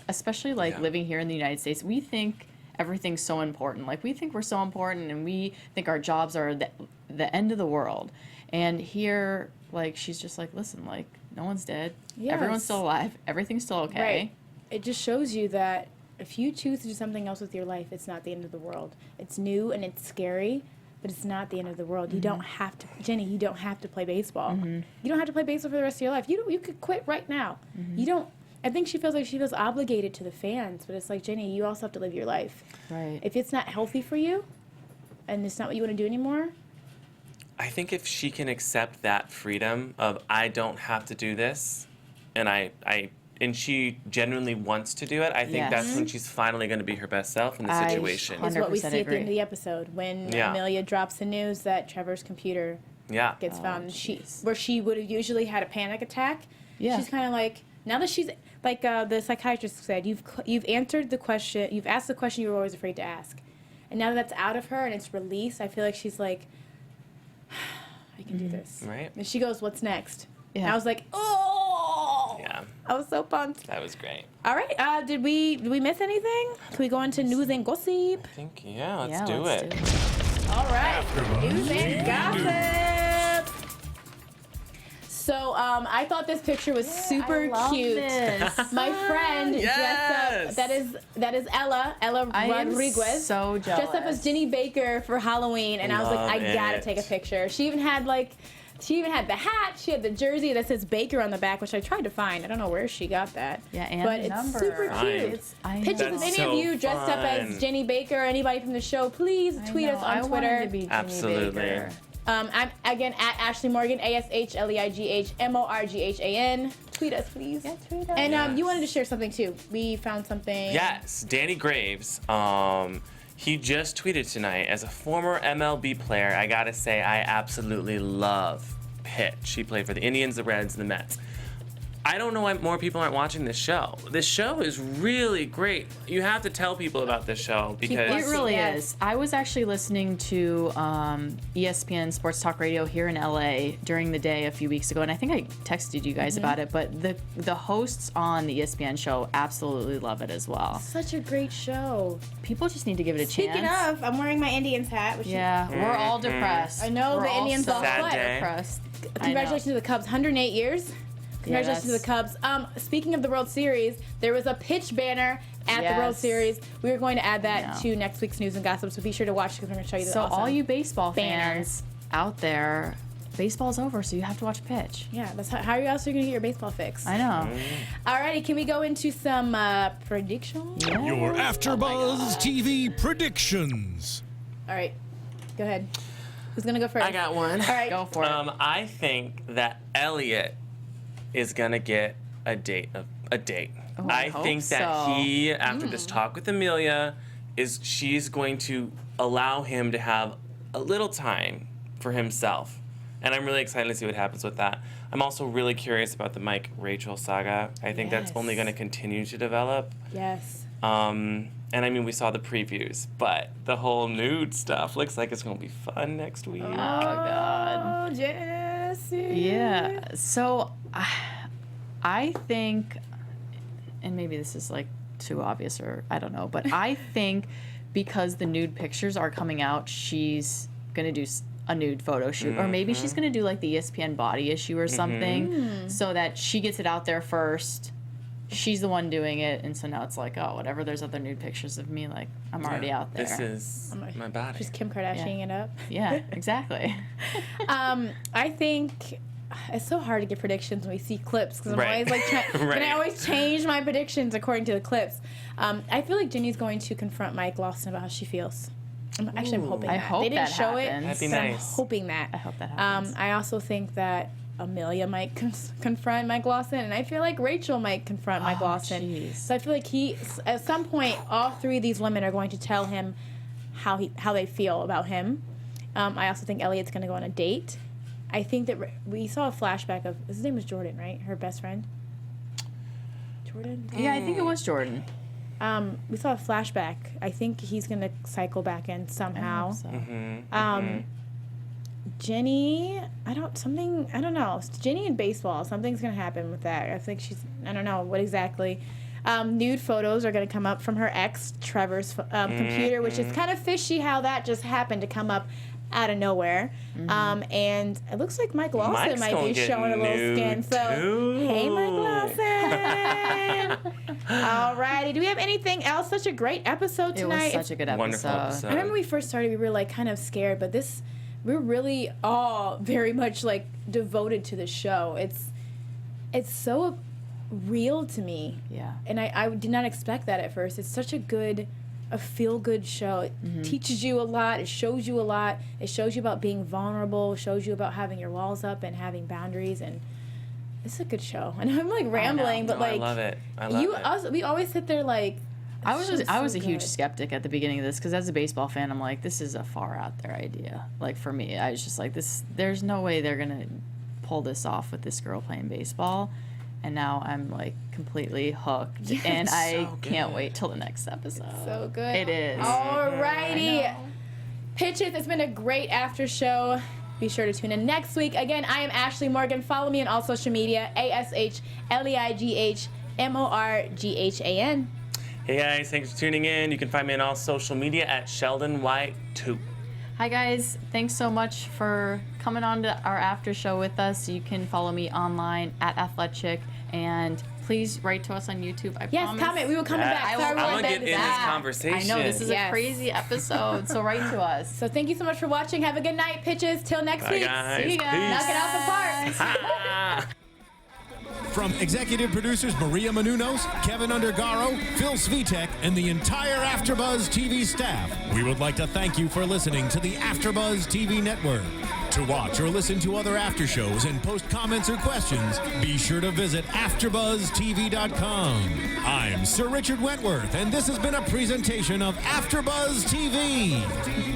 especially like Yeah. living here in the United States, we think everything's so important. Like, we think we're so important, and we think our jobs are the end of the world. And here, like, she's just like, listen, like, no one's dead. Everyone's Yes. still alive. Everything's still okay. Right. It just shows you that if you choose to do something else with your life, it's not the end of the world. It's new and it's scary, but it's not the end of the world. You don't have to, Jenny, you don't have to play baseball. You don't have to play baseball for the rest of your life. You could quit right now. You don't. I think she feels obligated to the fans, but it's like, Jenny, you also have to live your life. Right. If it's not healthy for you and it's not what you want to do anymore, I think if she can accept that freedom of, I don't have to do this, and she genuinely wants to do it, I think Yes. that's when she's finally going to be her best self in the I situation. is what we 100% see at the agree. end of the episode when Yeah. Amelia drops the news that Trevor's computer Yeah. gets found. And jeez. where she would have usually had a panic attack. Yeah. She's kind of like, now that she's like the psychiatrist said, you've answered the question, you've asked the question you were always afraid to ask, and now that that's out of her and it's released, I feel like she's like, I can do this. Right. And she goes, what's next? And Yeah. I was like, oh. Yeah. I was so pumped. That was great. All right. Did we miss anything? Can we go into news and gossip? I think, let's Yeah, do let's it. do it. All right, news and gossip. So I thought this picture was super cute. My friend Yes. dressed up. That is Ella I am Rodriguez. so jealous. Dressed up as Ginny Baker for Halloween, and I was like, Love I gotta it. take a picture. She even had the hat. She had the jersey that says Baker on the back, which I tried to find. I don't know where she got that. Yeah, and but the it's number. super Fine. cute. Pictures That's of any so of you dressed up as fun. Jenny Baker or anybody from the show, please tweet us on I Twitter. wanted to be Ginny Absolutely. Baker. I'm again at Ashleigh Morghan, ASHLEIGHMORGHAN. Tweet us, please. Yeah, tweet us. And you wanted to share something too. We found something. Yes, Danny Graves. He just tweeted tonight, as a former MLB player, I gotta say I absolutely love Pitch. He played for the Indians, the Reds, and the Mets. I don't know why more people aren't watching this show. This show is really great. You have to tell people about this show because It really Yes. is. I was actually listening to ESPN Sports Talk Radio here in LA during the day a few weeks ago, and I think I texted you guys about it. But the hosts on the ESPN show absolutely love it as well. Such a great show. People just need to give it a Speaking chance. of, I'm wearing my Indians hat. Which Yeah, we're all depressed. I know, We're the Indians so lost Sad what? day. depressed. Congratulations to the Cubs, 108 years. Congratulations to the Cubs. Speaking of the World Series, there was a pitch banner at the World Yes. Series. We are going to add that know. to next week's news and gossip, so be sure to watch because we're going to show you the So awesome all you baseball banner. fans out there, baseball's over, so you have to watch pitch. Yeah, that's how else are you going to get your baseball fix? I know. Alrighty, can we go into some predictions? Yeah. Your AfterBuzz TV predictions. All right, go ahead. Who's going to go first? I got one. All right. Go for it. I think that Elliot is gonna get a date. Oh, I hope think that so. he, after this talk with Amelia, she's going to allow him to have a little time for himself. And I'm really excited to see what happens with that. I'm also really curious about the Mike Rachel saga. I think that's only Yes. going to continue to develop. Yes. And I mean, we saw the previews, but the whole nude stuff looks like it's going to be fun next week. Oh, God. Oh, Jessie. Yeah. So I think, and maybe this is like too obvious or I don't know, but I think because the nude pictures are coming out, she's going to do a nude photo shoot. Or maybe she's going to do like the ESPN body issue or something so that she gets it out there first. She's the one doing it. And so now it's like, oh, whatever. There's other nude pictures of me. Like, I'm already out there. This is my body. Just Kim Kardashian it up. Yeah, exactly. I think it's so hard to get predictions when we see clips because I'm Right. always like, Right. and I always change my predictions according to the clips. I feel like Ginny's going to confront Mike Lawson about how she feels. I'm hoping I that. hope they didn't that show happens. it. That'd be but nice. I'm hoping that. I hope that happens. I also think that Amelia might confront Mike Lawson, and I feel like Rachel might confront Mike Lawson. jeez. So I feel like at some point, all three of these women are going to tell him how they feel about him. I also think Elliot's going to go on a date. I think that we saw a flashback of his name was Jordan, right? Her best friend. Jordan. Yeah, I think it was Jordan. We saw a flashback. I think he's going to cycle back in somehow. So. Jenny, I don't know. Jenny in baseball, something's going to happen with that. I think I don't know what exactly. Nude photos are going to come up from her ex, Trevor's computer, which is kind of fishy how that just happened to come up out of nowhere. And it looks like Mike Lawson Mike's might gonna be get showing a little nude, skin. So, too. hey, Mike Lawson. Alrighty. Do we have anything else? Such a great episode It tonight. was such a good episode. Wonderful episode. I remember when we first started, we were like kind of scared, but we're really all very much like devoted to the show. It's so real to me. Yeah. And I did not expect that at first. It's such a feel-good show. It teaches you a lot. It shows you a lot. It shows you about being vulnerable. It shows you about having your walls up and having boundaries. And it's a good show. And I'm like rambling, but No, like I love it. I love it. we always sit there like. I was so a huge good. skeptic at the beginning of this because as a baseball fan, I'm like, this is a far out there idea. Like for me, I was just like, there's no way they're gonna pull this off with this girl playing baseball. And now I'm like completely hooked, and I so can't good. wait till the next episode. So good. It is. Alrighty. Pitches. It's been a great after show. Be sure to tune in next week. Again, I am Ashleigh Morghan. Follow me on all social media. ASHLEIGHMORGHAN. Hey guys, thanks for tuning in. You can find me on all social media at Sheldon White 2. Hi guys, thanks so much for coming on to our after show with us. You can follow me online at Athletic, and please write to us on YouTube. I Yes, promise. comment. We will come back. I'm Sorry, we gonna went get back in to this that. conversation. I know this is Yes. a crazy episode, so write to us. So thank you so much for watching. Have a good night, pitches. Till next Bye, week. guys. See you guys. Peace. Knock it out the park. Ah! From executive producers Maria Menounos, Kevin Undergaro, Phil Svitek, and the entire AfterBuzz TV staff, we would like to thank you for listening to the AfterBuzz TV network. To watch or listen to other after shows and post comments or questions, be sure to visit AfterBuzzTV.com. I'm Sir Richard Wentworth, and this has been a presentation of AfterBuzz TV.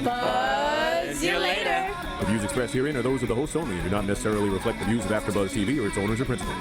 Buzz you later. The views expressed herein are those of the hosts only and do not necessarily reflect the views of AfterBuzz TV or its owners or principals.